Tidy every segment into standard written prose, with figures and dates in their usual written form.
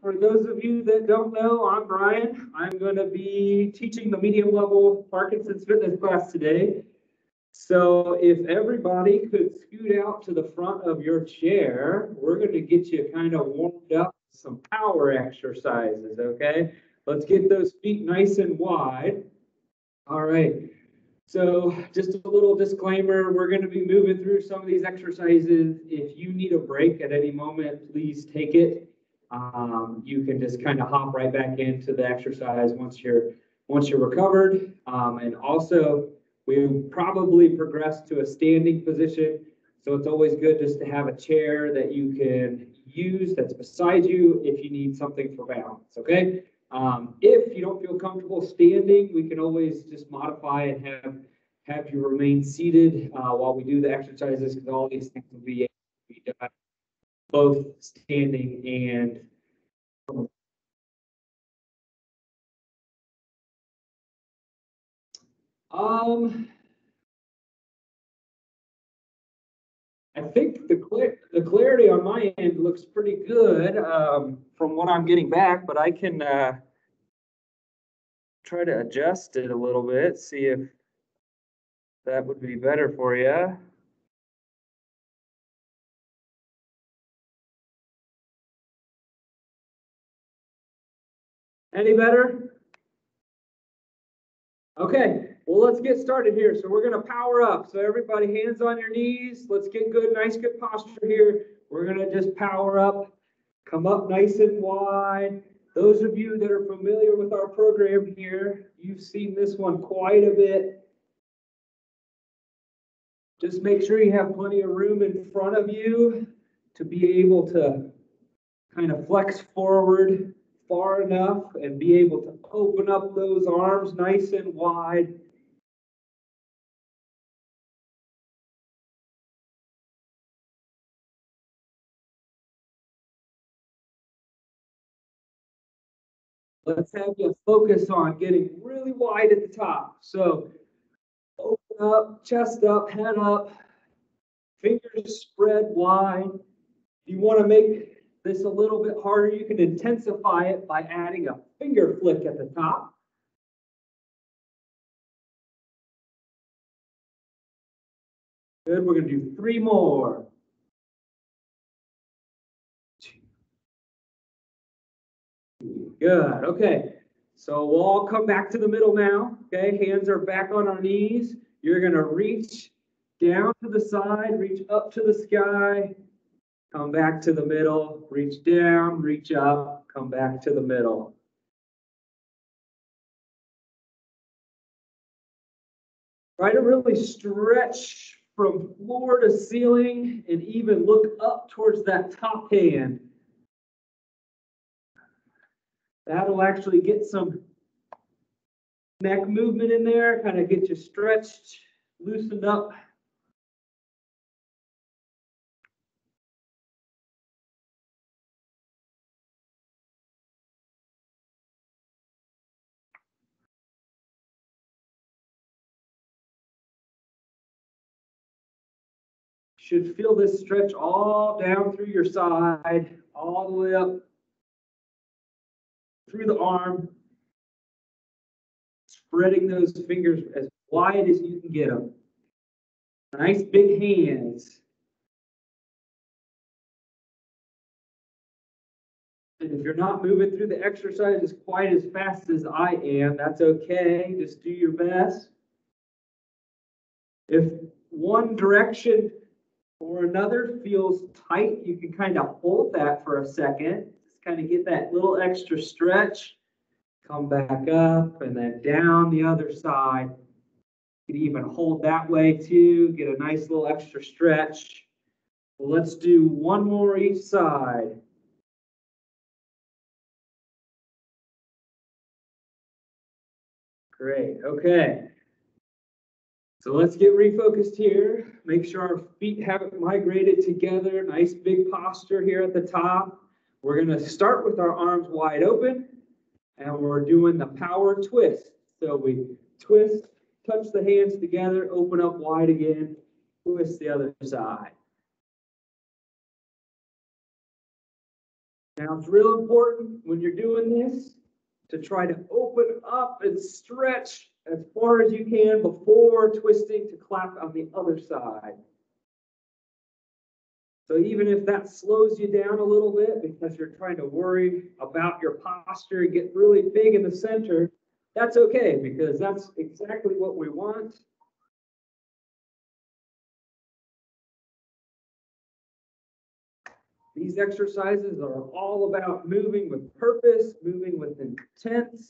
for those of you that don't know, I'm Brian. I'm going to be teaching the medium level Parkinson's fitness class today. So if everybody could scoot out to the front of your chair, we're going to get you kind of warmed up with some power exercises, okay? Let's get those feet nice and wide. All right. So just a little disclaimer, we're going to be moving through some of these exercises. If you need a break at any moment, please take it. You can just kind of hop right back into the exercise once you're recovered. And also, we probably progress to a standing position. So it's always good just to have a chair that you can use that's beside you if you need something for balance, okay? If you don't feel comfortable standing, we can always just modify and have you remain seated while we do the exercises, because all these things will be able to be done both standing and I think the clarity on my end looks pretty good from what I'm getting back, but I can try to adjust it a little bit, see if that would be better for you. Any better? Okay, well, let's get started here. So we're going to power up. So everybody, hands on your knees. Let's get good, nice, good posture here. We're going to just power up, come up nice and wide. Those of you that are familiar with our program here, you've seen this one quite a bit. Just make sure you have plenty of room in front of you to be able to kind of flex forward far enough and be able to open up those arms nice and wide. Let's have you focus on getting really wide at the top. So open up, chest up, head up, fingers spread wide. If you want to make this a little bit harder, you can intensify it by adding a finger flick at the top. Good, we're going to do 3 more. 2. Good, okay. So we'll all come back to the middle now, okay? Hands are back on our knees. You're going to reach down to the side, reach up to the sky, come back to the middle, reach down, reach up, come back to the middle. Try to really stretch from floor to ceiling and even look up towards that top hand. That'll actually get some neck movement in there, kind of get you stretched, loosened up. Should feel this stretch all down through your side, all the way up through the arm, spreading those fingers as wide as you can get them. Nice big hands. And if you're not moving through the exercises quite as fast as I am, that's okay. Just do your best. If one direction or another feels tight, you can kind of hold that for a second. Just kind of get that little extra stretch. Come back up and then down the other side. You can even hold that way too. Get a nice little extra stretch. Well, let's do 1 more each side. Great, okay. So let's get refocused here. Make sure our feet haven't migrated together. Nice big posture here at the top. We're gonna start with our arms wide open and we're doing the power twist. So we twist, touch the hands together, open up wide again, twist the other side. Now, it's real important when you're doing this to try to open up and stretch as far as you can before twisting to clap on the other side. So even if that slows you down a little bit because you're trying to worry about your posture and get really big in the center, that's okay because that's exactly what we want. These exercises are all about moving with purpose, moving with intent.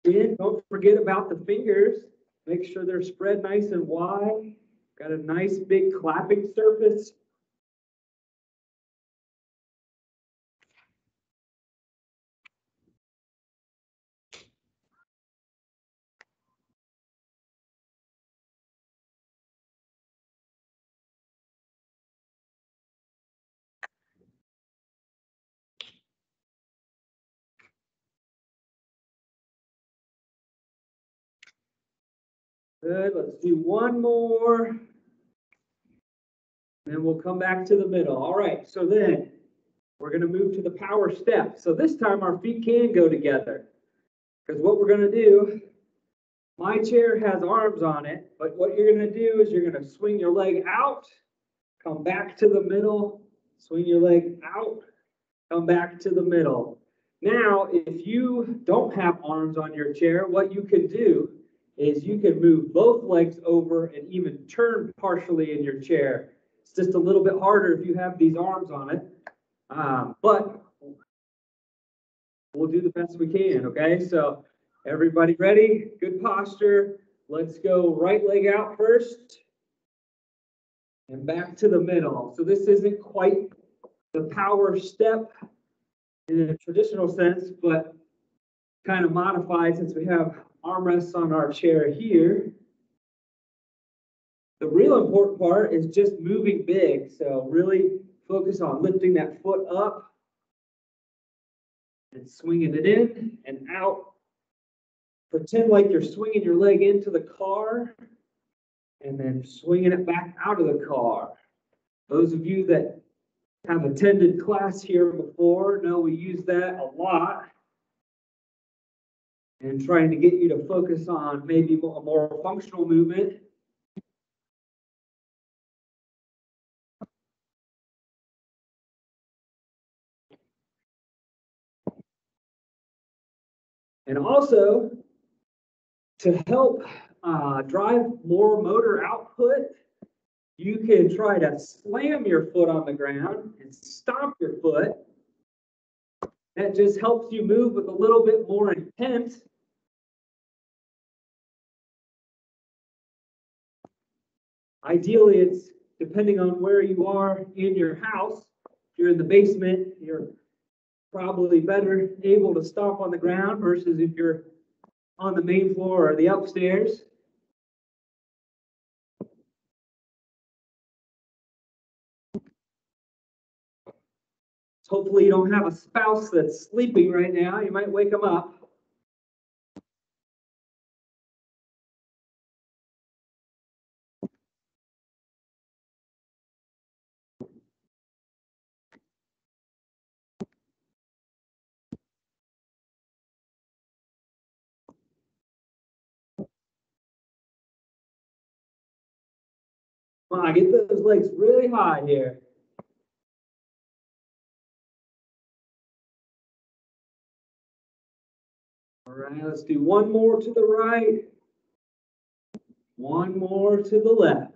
And don't forget about the fingers. Make sure they're spread nice and wide. Got a nice big clapping surface. Good, let's do one more. Then we'll come back to the middle. All right, so then we're gonna move to the power step. So this time our feet can go together. Because what we're gonna do, my chair has arms on it, but what you're gonna do is you're gonna swing your leg out, come back to the middle, swing your leg out, come back to the middle. Now, if you don't have arms on your chair, what you can do is you can move both legs over and even turn partially in your chair. It's just a little bit harder if you have these arms on it, but we'll do the best we can, okay? So everybody ready? Good posture. Let's go right leg out first and back to the middle. So this isn't quite the power step in a traditional sense, but kind of modified since we have armrests on our chair here. The real important part is just moving big. So really focus on lifting that foot up and swinging it in and out. Pretend like you're swinging your leg into the car and then swinging it back out of the car. Those of you that have attended class here before know we use that a lot. And trying to get you to focus on maybe a more functional movement. And also, to help drive more motor output, you can try to slam your foot on the ground and stomp your foot. That just helps you move with a little bit more intent. Ideally, it's depending on where you are in your house. If you're in the basement, you're probably better able to stomp on the ground versus if you're on the main floor or the upstairs. Hopefully you don't have a spouse that's sleeping right now. You might wake them up. Come on, get those legs really high here. All right, let's do one more to the right. One more to the left.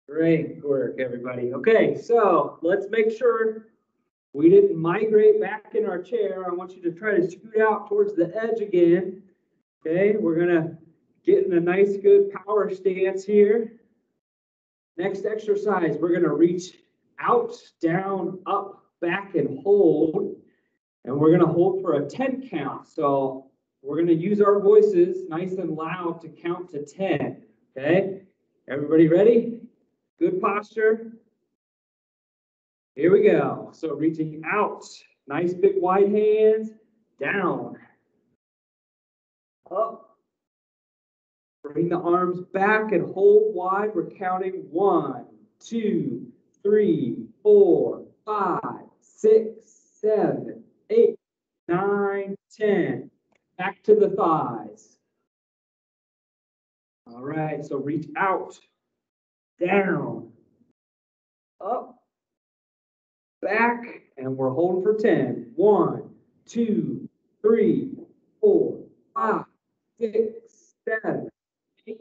Great work, everybody. Okay, so let's make sure we didn't migrate back in our chair. I want you to try to scoot out towards the edge again. Okay, we're gonna get in a nice, good power stance here. Next exercise, we're gonna reach out, down, up, back, and hold. And we're gonna hold for a 10 count. So we're gonna use our voices nice and loud to count to 10, okay? Everybody ready? Good posture. Here we go. So reaching out, nice big wide hands, down, up. Bring the arms back and hold wide. We're counting 1, 2, 3, 4, 5, 6, 7, 8, 9, 10. Back to the thighs. All right, so reach out, down, up, back, and we're holding for 10. 1, 2, 3, 4, 5, 6, 7, 8,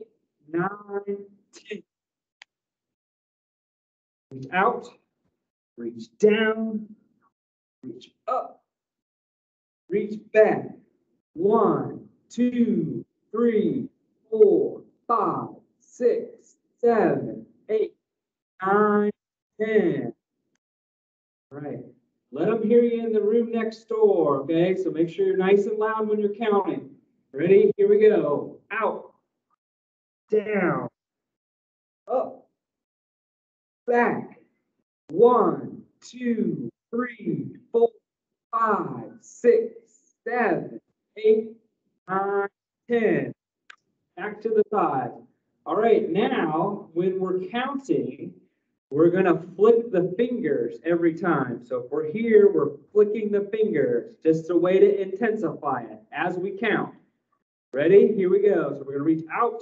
9, 10. Reach out, reach down, reach up, reach back. 1, 2, 3, 4, 5, 6, 7, 8, 9, 10. All right. Let them hear you in the room next door, okay? So make sure you're nice and loud when you're counting. Ready? Here we go. Out, down, up, back. 1, 2, 3, 4, 5, 6, 7, 8, 9, 10. Back to the thighs. All right, now when we're counting, we're going to flick the fingers every time. So if we're here, we're flicking the fingers, just a way to intensify it as we count. Ready? Here we go. So we're going to reach out,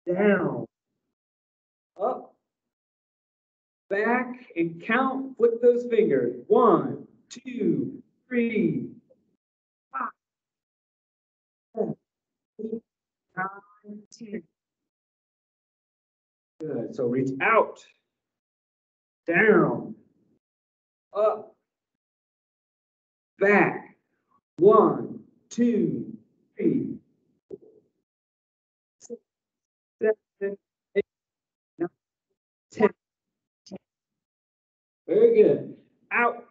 down, up, back, and count. Flick those fingers. 1, 2, 3, 5, 6, 7, 8, 9, 10. Good. So reach out, down, up, back. 1, 2, 3, 6, 7, 8, 9, 10. Very good. Out,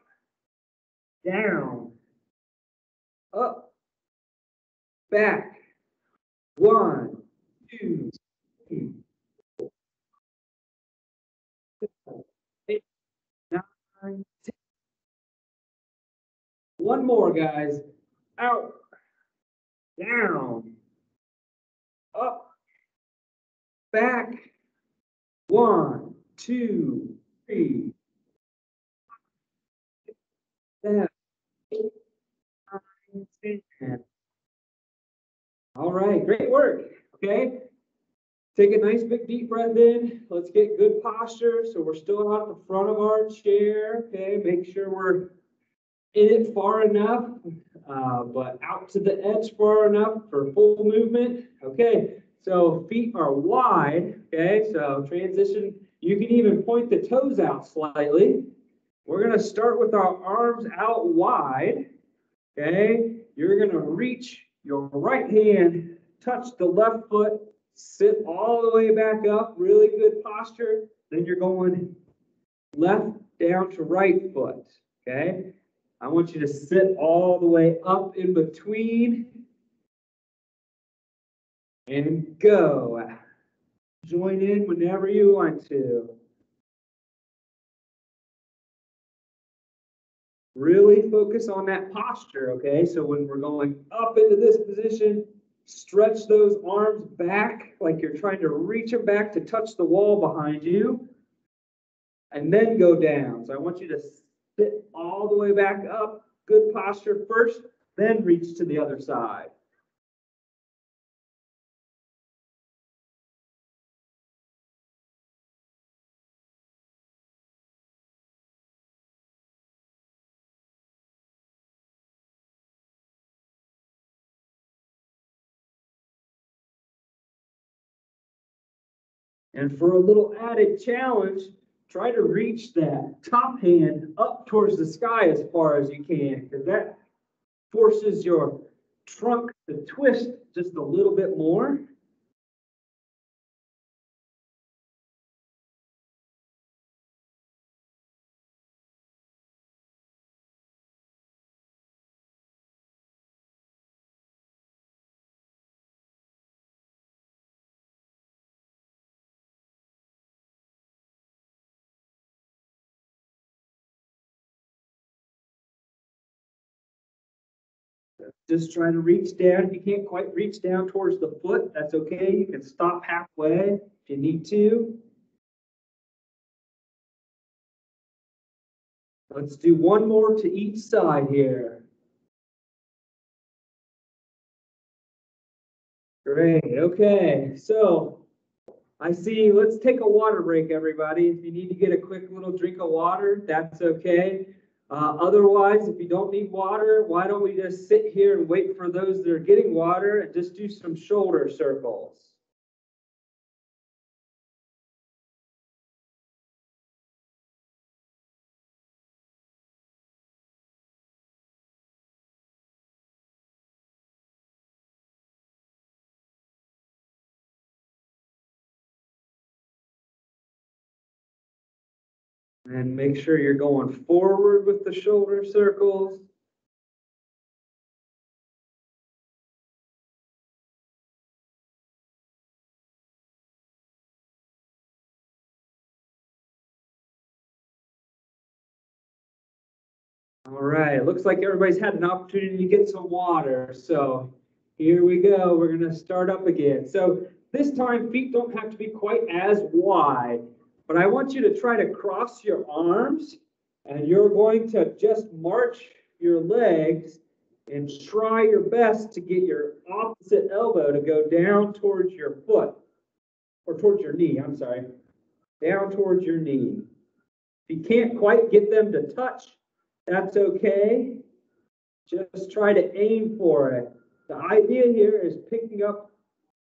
down, up, back. 1, 2, 3, 4, 7, 8, 9, 10. One more, guys. Out, down, up, back. 1, 2, 3, 7, 8, 9, 10. All right, great work. Okay. Take a nice big deep breath in. Let's get good posture. So we're still out at the front of our chair. Okay, make sure we're in it far enough, but out to the edge far enough for full movement. Okay, so feet are wide. Okay, so transition. You can even point the toes out slightly. We're going to start with our arms out wide. Okay, you're going to reach your right hand, touch the left foot, sit all the way back up, really good posture. Then you're going left down to right foot. Okay, I want you to sit all the way up in between and go. Join in whenever you want to. Really focus on that posture, okay? So when we're going up into this position, stretch those arms back like you're trying to reach them back to touch the wall behind you, and then go down. So I want you to sit all the way back up. Good posture first, then reach to the other side. And for a little added challenge, try to reach that top hand up towards the sky as far as you can, because that forces your trunk to twist just a little bit more. Just try to reach down. If you can't quite reach down towards the foot, that's okay. You can stop halfway if you need to. Let's do one more to each side here. Great, okay. So I see, let's take a water break, everybody. If you need to get a quick little drink of water, that's okay. Otherwise, if you don't need water, why don't we just sit here and wait for those that are getting water and just do some shoulder circles. And make sure you're going forward with the shoulder circles. All right, looks like everybody's had an opportunity to get some water. So here we go. We're going to start up again. So this time, feet don't have to be quite as wide, but I want you to try to cross your arms, and you're going to just march your legs and try your best to get your opposite elbow to go down towards your foot, or towards your knee, I'm sorry, down towards your knee. If you can't quite get them to touch, that's okay. Just try to aim for it. The idea here is picking up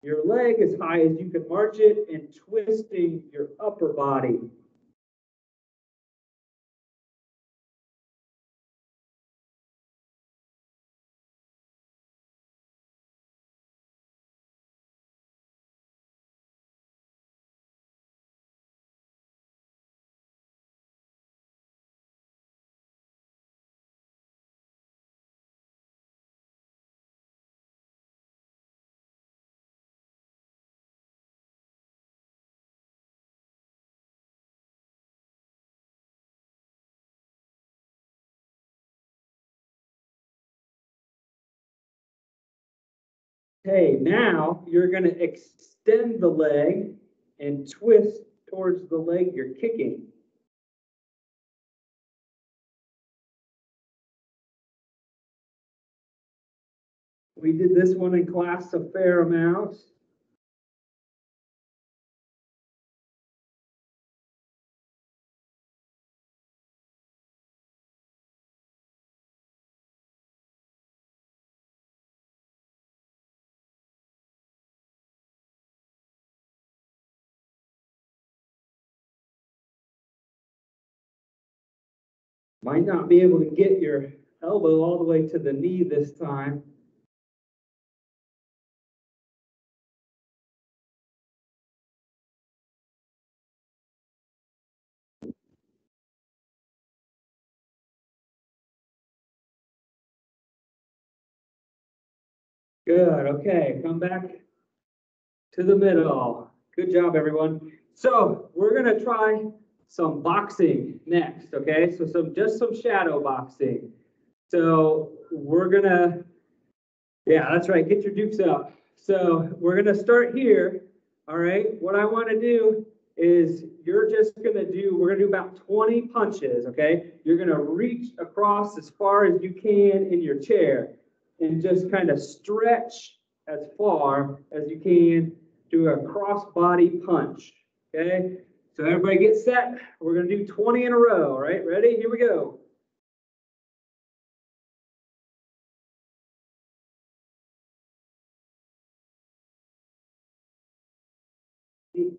your leg as high as you can march it and twisting your upper body. Okay, now you're going to extend the leg and twist towards the leg you're kicking. We did this one in class a fair amount. Might not be able to get your elbow all the way to the knee this time. Good, okay, come back to the middle. Good job, everyone. So we're gonna try some boxing next, okay? So just some shadow boxing. So we're gonna, yeah, that's right, get your dukes up. So we're gonna start here, all right? What I wanna do is we're gonna do about 20 punches, okay? You're gonna reach across as far as you can in your chair and just kind of stretch as far as you can, do a cross body punch, okay? So everybody get set. We're gonna do 20 in a row, all right? Ready? Here we go. 8,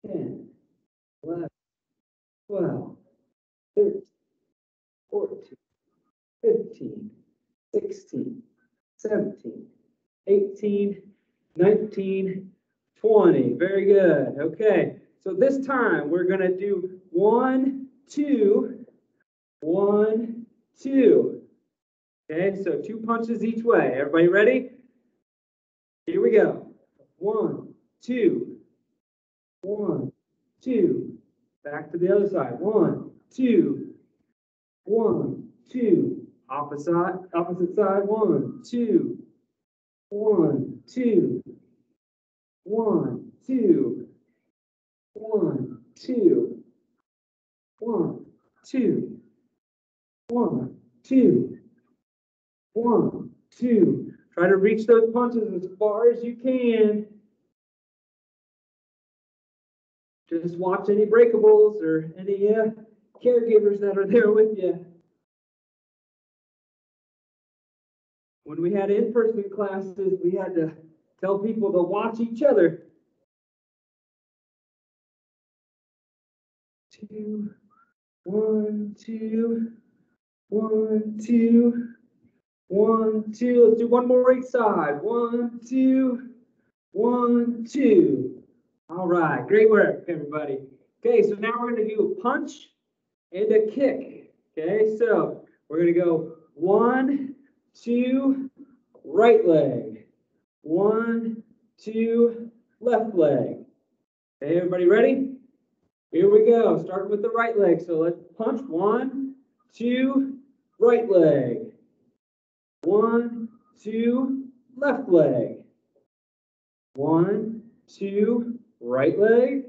10, 11, 12, 13, 14, 15, 16, 17, 18, 19, 20. Very good. Okay. So this time we're going to do 1, 2, 1, 2. Okay. So 2 punches each way. Everybody ready? Here we go. 1, 2, 1, 2. Back to the other side. 1, 2, 1, 2. Opposite side. 1, 2, 1, 2, 1, 2, 1, 2, 1, 2, 1, 2, 1, 2. Try to reach those punches as far as you can. Just watch any breakables or any caregivers that are there with you. When we had in-person classes, we had to tell people to watch each other. 2, 1, 2, 1, 2, 1, 2. Let's do one more each side. 1, 2, 1, 2. All right, great work, everybody. Okay, so now we're going to do a punch and a kick. Okay, so we're going to go 1, 2, right leg. 1, 2, left leg. Okay, everybody ready? Here we go. Starting with the right leg. So let's punch. 1, 2, right leg. 1, 2, left leg. 1, 2, right leg.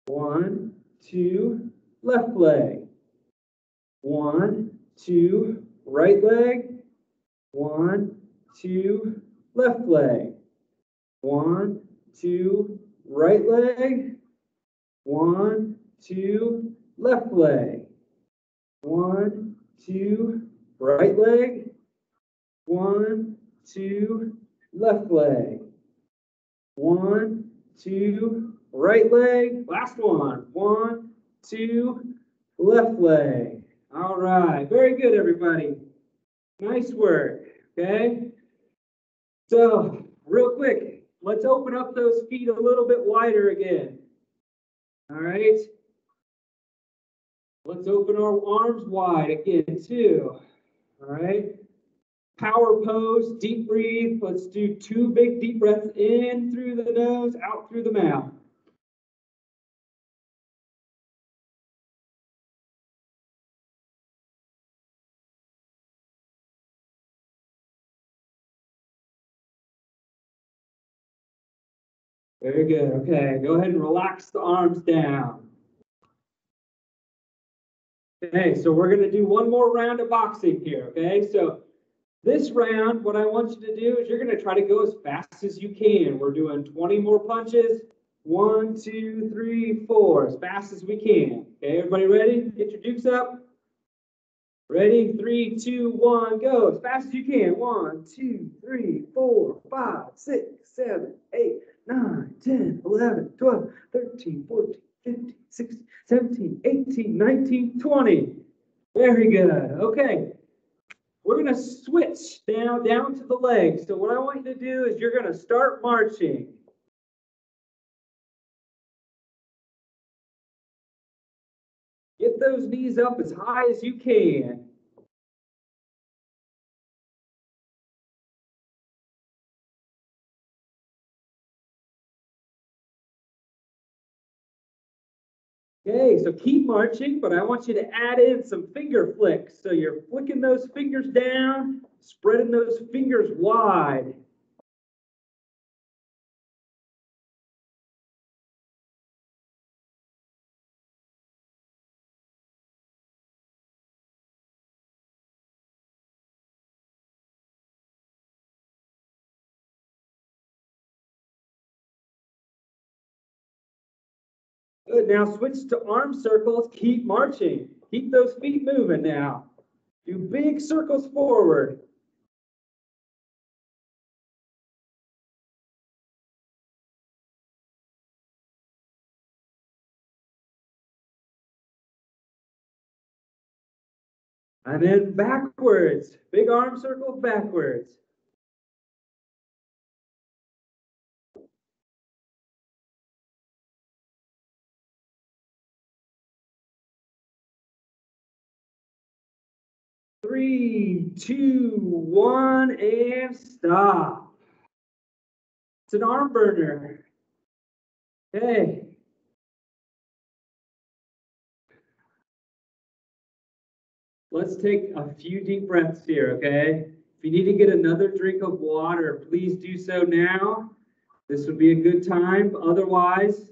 1, 2, left leg. 1, 2, right leg. 1, 2, left leg. 1, 2, right leg. 1, 2, left leg. 1, 2, right leg. 1, 2, left leg. 1, 2, right leg. Last one. 1, 2, left leg. All right. Very good, everybody. Nice work. Okay. So, real quick, let's open up those feet a little bit wider again. All right. Let's open our arms wide again, too. All right. Power pose, deep breathe. Let's do 2 big deep breaths in through the nose, out through the mouth. Very good. Okay, go ahead and relax the arms down. Okay, so we're going to do one more round of boxing here. Okay, so this round, what I want you to do is you're going to try to go as fast as you can. We're doing 20 more punches. 1, 2, 3, 4, as fast as we can. Okay, everybody ready? Get your dukes up. Ready? 3, 2, 1, go. As fast as you can. 1, 2, 3, 4, 5, 6, 7, 8, 9, 10, 11, 12, 13, 14, 15, 16, 17, 18, 19, 20. Very good. Okay. We're going to switch now down to the legs. So what I want you to do is you're going to start marching. Get those knees up as high as you can. Okay, so keep marching, but I want you to add in some finger flicks. So you're flicking those fingers down, spreading those fingers wide. Good, now switch to arm circles, keep marching. Keep those feet moving now. Do big circles forward. And then backwards, big arm circle backwards. Three, 2, 1, and stop. It's an arm burner. Okay. Let's take a few deep breaths here, okay? If you need to get another drink of water, please do so now. This would be a good time. Otherwise,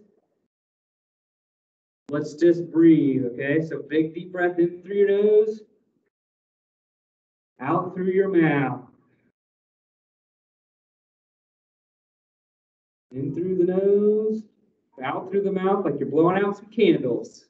let's just breathe, okay? So big deep breath in through your nose, out through your mouth. In through the nose, out through the mouth like you're blowing out some candles.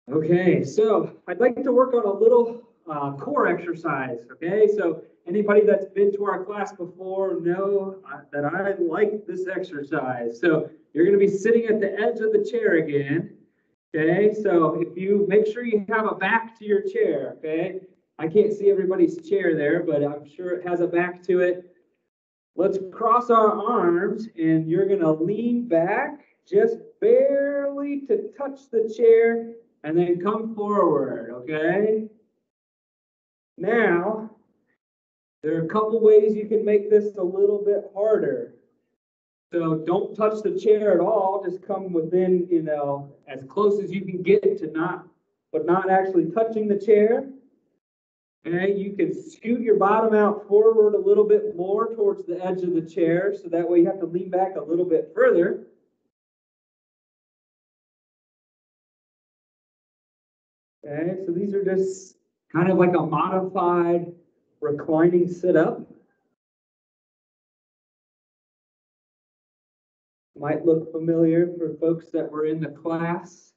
Okay, so I'd like to work on a little core exercise, okay? So anybody that's been to our class before know that I like this exercise. So you're gonna be sitting at the edge of the chair again, okay? So if you make sure you have a back to your chair, okay? I can't see everybody's chair there, but I'm sure it has a back to it. Let's cross our arms and you're gonna lean back just barely to touch the chair and then come forward, okay? Now, there are a couple ways you can make this a little bit harder. So don't touch the chair at all, just come within, as close as you can get to but not actually touching the chair. Okay, you can scoot your bottom out forward a little bit more towards the edge of the chair, so that way you have to lean back a little bit further. Okay, so these are just kind of like a modified reclining sit-up. Might look familiar for folks that were in the class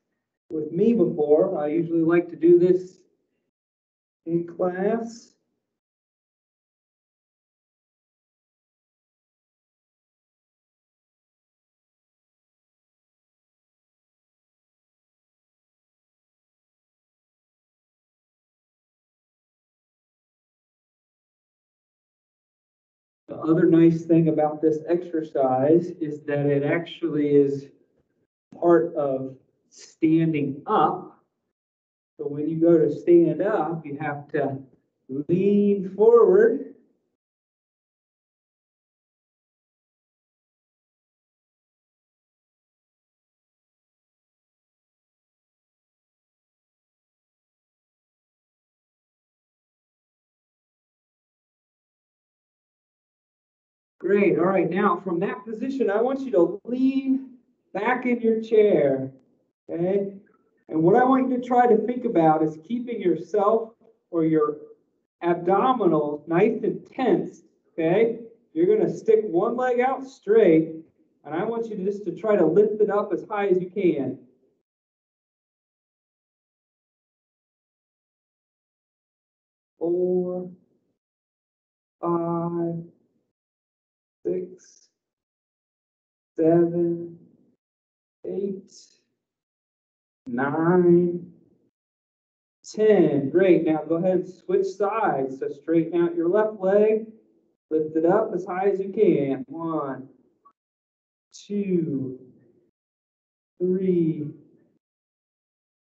with me before. I usually like to do this in class. The other nice thing about this exercise is that it actually is part of standing up. So when you go to stand up, you have to lean forward. Great. All right. Now, from that position, I want you to lean back in your chair. Okay. And what I want you to try to think about is keeping yourself or your abdominals nice and tense. Okay. You're going to stick one leg out straight, and I want you just to try to lift it up as high as you can. 4, 5, 6, 7, 8, 9, 10. Great. Now go ahead and switch sides. So straighten out your left leg. Lift it up as high as you can. 1, 2, 3,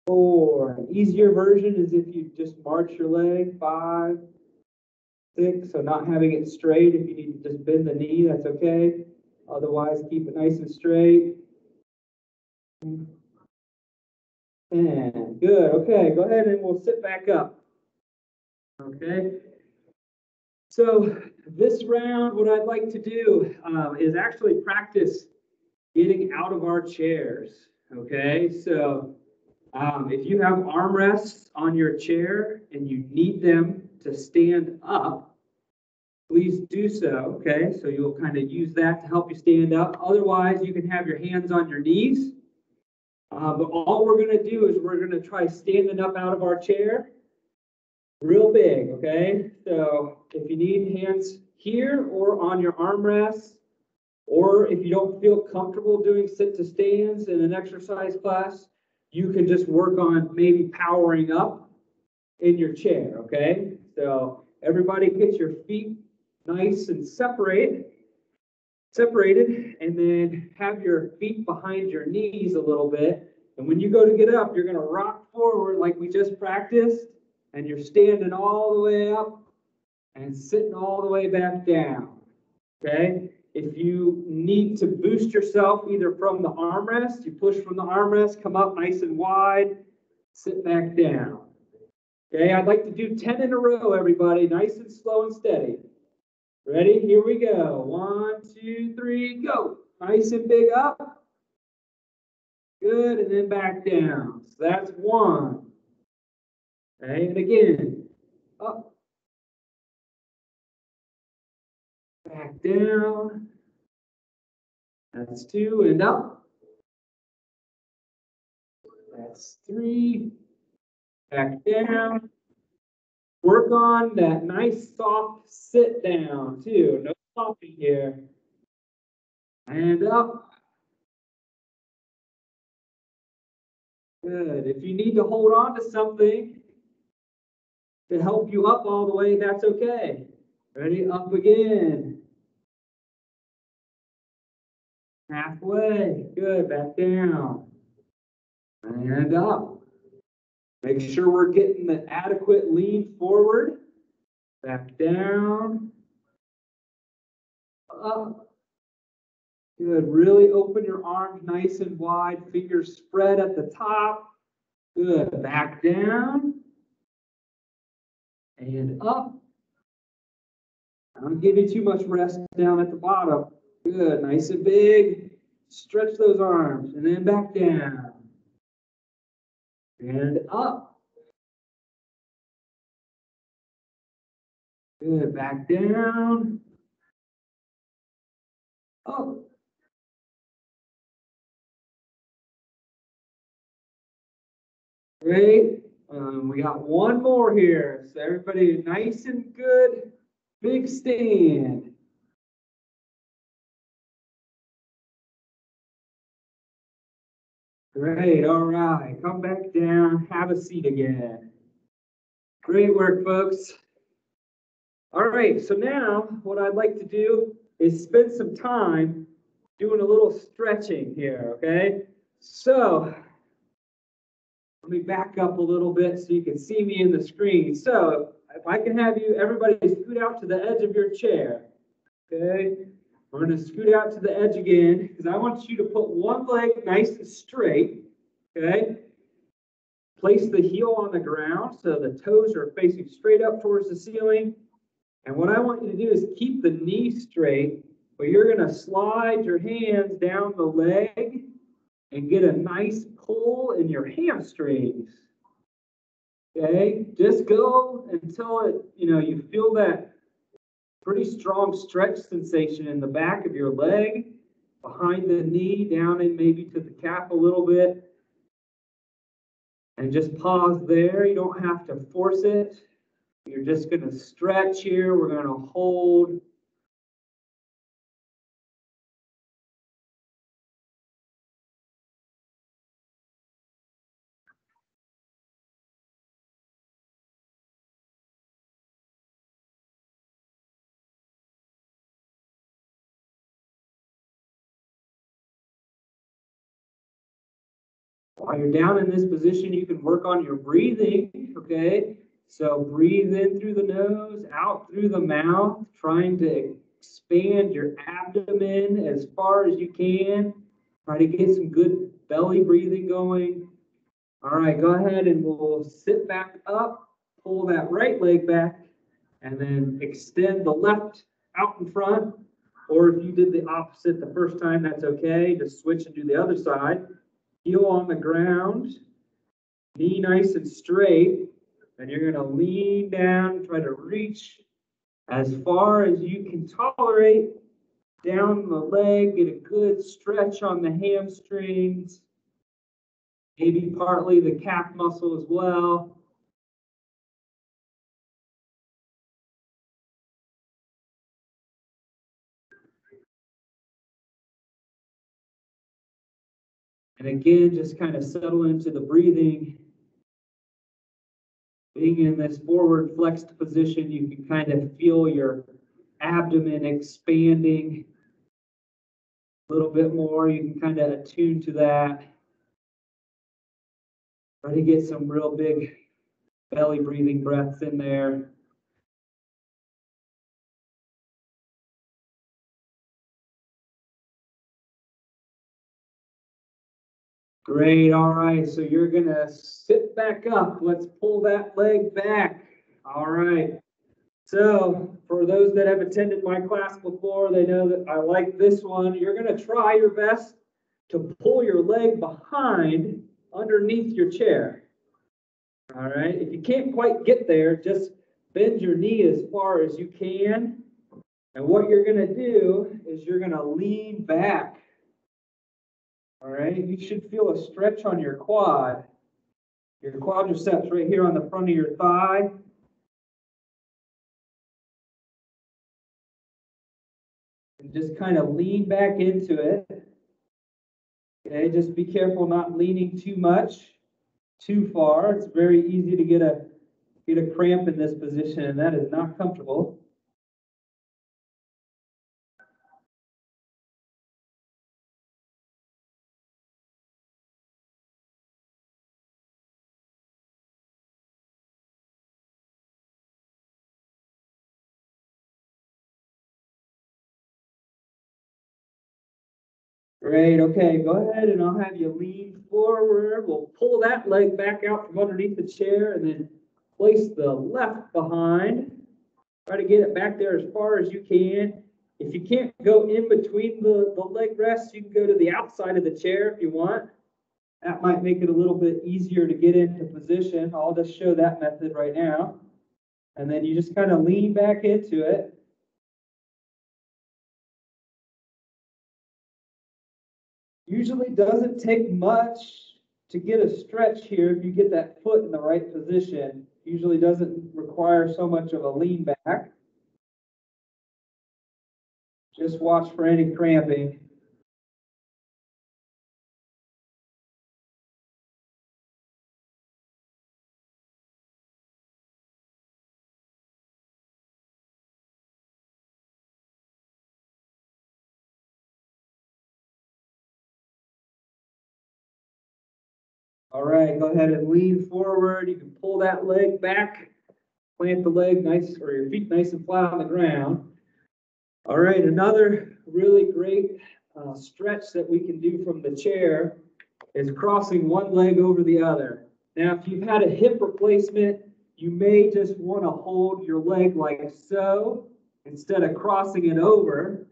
4. An easier version is if you just march your leg. 5, 6. So not having it straight. If you need to just bend the knee, that's okay. Otherwise, keep it nice and straight. 10. Good. Okay, go ahead and we'll sit back up. Okay. So this round, what I'd like to do is actually practice getting out of our chairs. Okay. So if you have armrests on your chair and you need them to stand up, please do so. Okay. So you'll kind of use that to help you stand up. Otherwise, you can have your hands on your knees. But all we're going to do is we're going to try standing up out of our chair real big, okay? So if you need hands here or on your armrests, or if you don't feel comfortable doing sit to stands in an exercise class, you can just work on maybe powering up in your chair, okay? So everybody get your feet nice and separated. separated, and then have your feet behind your knees a little bit. And when you go to get up, you're going to rock forward like we just practiced, and you're standing all the way up and sitting all the way back down. Okay? If you need to boost yourself either from the armrest, you push from the armrest, come up nice and wide, sit back down. Okay, I'd like to do 10 in a row, everybody, nice and slow and steady. Ready? Here we go. 1, 2, 3, go. Nice and big up. Good, and then back down. So that's 1. Okay, and again, up. Back down. That's 2, and up. That's 3. Back down. Work on that nice soft sit down too. No flopping here. And up. Good. If you need to hold on to something to help you up all the way, that's okay. Ready? Up again. Halfway. Good. Back down. And up. Make sure we're getting the adequate lean forward. Back down. Up. Good. Really open your arms nice and wide. Fingers spread at the top. Good. Back down. And up. I don't give you too much rest down at the bottom. Good. Nice and big. Stretch those arms. And then back down. And up. Good. Back down. Up. Great. We got one more here. So everybody nice and good. Big stand. Great. All right. Come back down. Have a seat again. Great work, folks. All right. So now what I'd like to do is spend some time doing a little stretching here. Okay. So let me back up a little bit so you can see me in the screen. So if I can have you, everybody scoot out to the edge of your chair. Okay. We're going to scoot out to the edge again because I want you to put one leg nice and straight. Okay. Place the heel on the ground so the toes are facing straight up towards the ceiling. And what I want you to do is keep the knee straight, but you're going to slide your hands down the leg and get a nice pull in your hamstrings. Okay, just go until it, you feel that pretty strong stretch sensation in the back of your leg, behind the knee, down in maybe to the calf a little bit. And just pause there. You don't have to force it. You're just going to stretch here. We're going to hold. While you're down in this position, you can work on your breathing, okay? So breathe in through the nose, out through the mouth, trying to expand your abdomen as far as you can. Try to get some good belly breathing going. All right, go ahead and we'll sit back up, pull that right leg back, and then extend the left out in front. Or if you did the opposite the first time, that's okay. Just switch and do the other side. Heel on the ground, knee nice and straight, and you're going to lean down, try to reach as far as you can tolerate down the leg, get a good stretch on the hamstrings, maybe partly the calf muscle as well. And again, just kind of settle into the breathing. Being in this forward flexed position, you can kind of feel your abdomen expanding. A little bit more, you can kind of attune to that. Try to get some real big belly breathing breaths in there. Great, all right, so you're gonna sit back up. Let's pull that leg back. All right. So for those that have attended my class before, they know that I like this one. You're gonna try your best to pull your leg behind underneath your chair. All right, if you can't quite get there, just bend your knee as far as you can. And what you're gonna do is you're gonna lean back. All right, you should feel a stretch on your quad. Your quadriceps right here on the front of your thigh. And just kind of lean back into it. Okay, just be careful not leaning too much, too far. It's very easy to get a cramp in this position, and that is not comfortable. Great, okay, go ahead and I'll have you lean forward. We'll pull that leg back out from underneath the chair and then place the left behind. Try to get it back there as far as you can. If you can't go in between the leg rests, you can go to the outside of the chair if you want. That might make it a little bit easier to get into position. I'll just show that method right now. And then you just kind of lean back into it. Usually doesn't take much to get a stretch here if you get that foot in the right position. Usually doesn't require so much of a lean back. Just watch for any cramping. All right, go ahead and lean forward. You can pull that leg back, plant the leg nice, or your feet nice and flat on the ground. All right, another really great stretch that we can do from the chair is crossing one leg over the other. Now, if you've had a hip replacement, you may just want to hold your leg like so instead of crossing it over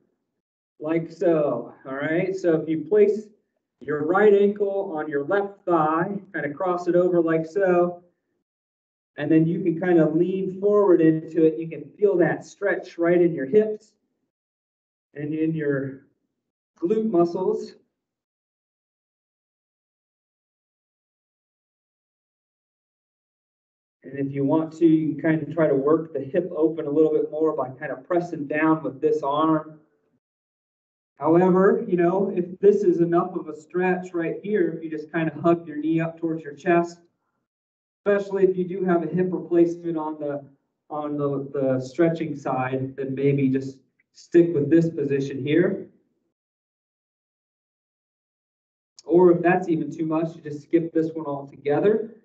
like so. All right, so if you place your right ankle on your left thigh, kind of cross it over like so, and then you can kind of lean forward into it. You can feel that stretch right in your hips and in your glute muscles. And if you want to, you can kind of try to work the hip open a little bit more by kind of pressing down with this arm. However, if this is enough of a stretch right here, if you just kind of hug your knee up towards your chest, especially if you do have a hip replacement on the stretching side, then maybe just stick with this position here. Or if that's even too much, you just skip this one altogether.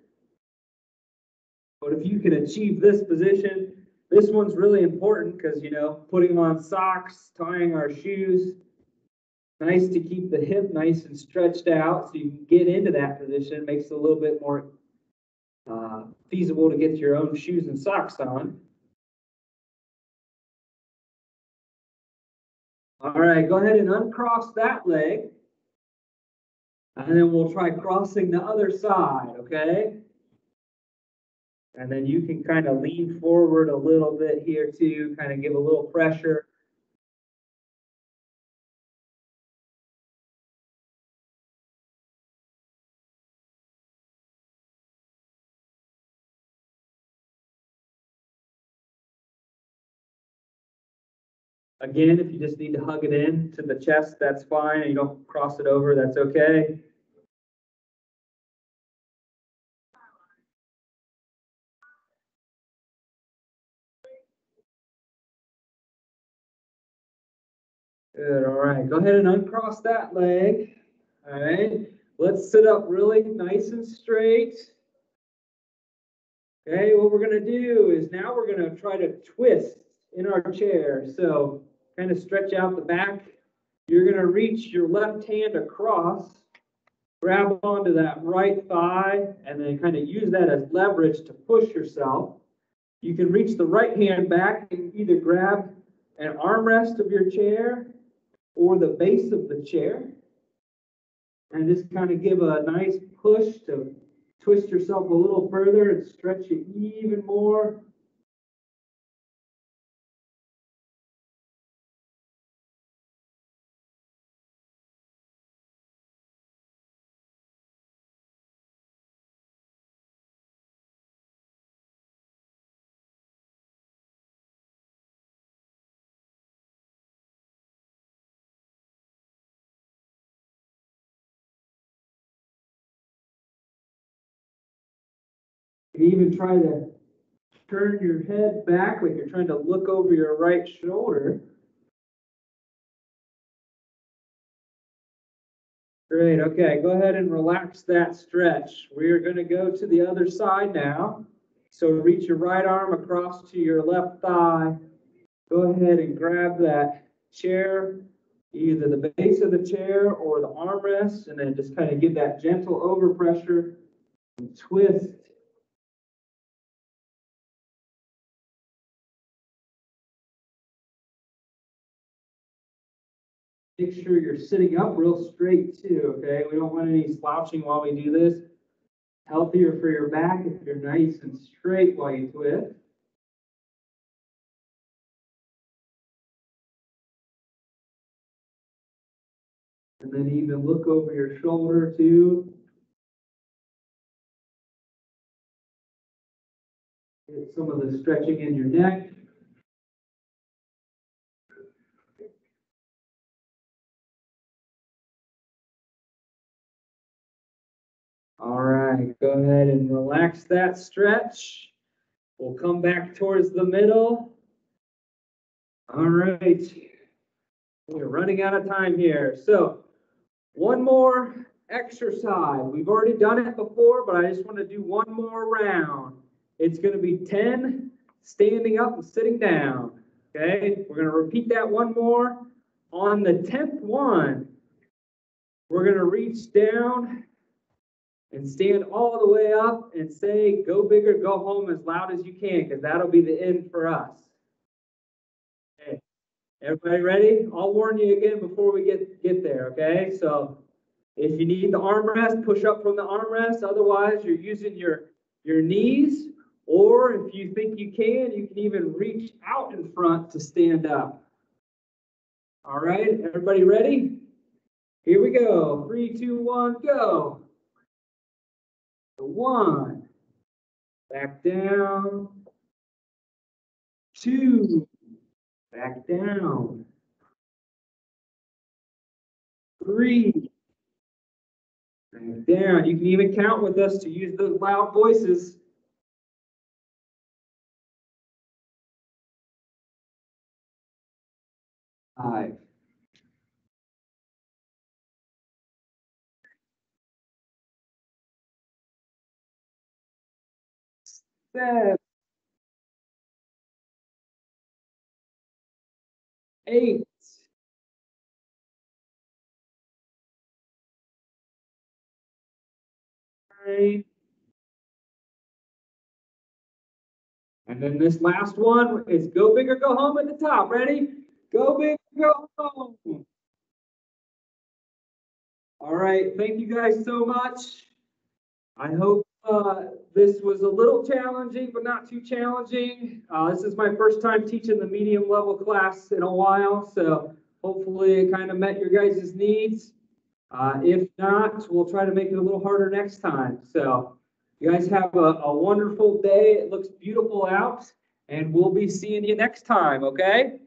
But if you can achieve this position, this one's really important because, putting on socks, tying our shoes, nice to keep the hip nice and stretched out so you can get into that position. It makes it a little bit more feasible to get your own shoes and socks on. All right, go ahead and uncross that leg. And then we'll try crossing the other side, okay? And then you can kind of lean forward a little bit here too, kind of give a little pressure. Again, if you just need to hug it in to the chest, that's fine. And you don't cross it over, that's okay. Good, all right. Go ahead and uncross that leg. All right. Let's sit up really nice and straight. Okay, what we're going to do is now we're going to try to twist in our chair. So kind of stretch out the back. You're going to reach your left hand across, grab onto that right thigh, and then kind of use that as leverage to push yourself. You can reach the right hand back and either grab an armrest of your chair or the base of the chair, and just kind of give a nice push to twist yourself a little further and stretch it even more. You can even try to turn your head back like you're trying to look over your right shoulder. Great, okay, go ahead and relax that stretch. We are going to go to the other side now. So reach your right arm across to your left thigh. Go ahead and grab that chair, either the base of the chair or the armrest, and then just kind of give that gentle overpressure and twist. Make sure you're sitting up real straight too, okay? We don't want any slouching while we do this. Healthier for your back if you're nice and straight while you twist. And then even look over your shoulder too. Get some of the stretching in your neck. All right, go ahead and relax that stretch. We'll come back towards the middle. All right, we're running out of time here. So one more exercise. We've already done it before, but I just want to do one more round. It's going to be 10 standing up and sitting down. Okay, we're going to repeat that one more. On the 10th one, we're going to reach down and stand all the way up and say, go big or go home as loud as you can, because that'll be the end for us. Okay, everybody ready? I'll warn you again before we get there, okay? So if you need the armrest, push up from the armrest. Otherwise, you're using your knees, or if you think you can even reach out in front to stand up. All right, everybody ready? Here we go. 3, 2, 1, go. 1, back down. 2, back down. 3, back down. You can even count with us to use those loud voices. 5, 7, 8, 9, and then this last one is go big or go home at the top. Ready? Go big or go home. All right, thank you guys so much. I hope this was a little challenging, but not too challenging. This is my first time teaching the medium level class in a while, so hopefully it kind of met your guys' needs. If not, we'll try to make it a little harder next time. So you guys have a wonderful day. It looks beautiful out, and we'll be seeing you next time, okay?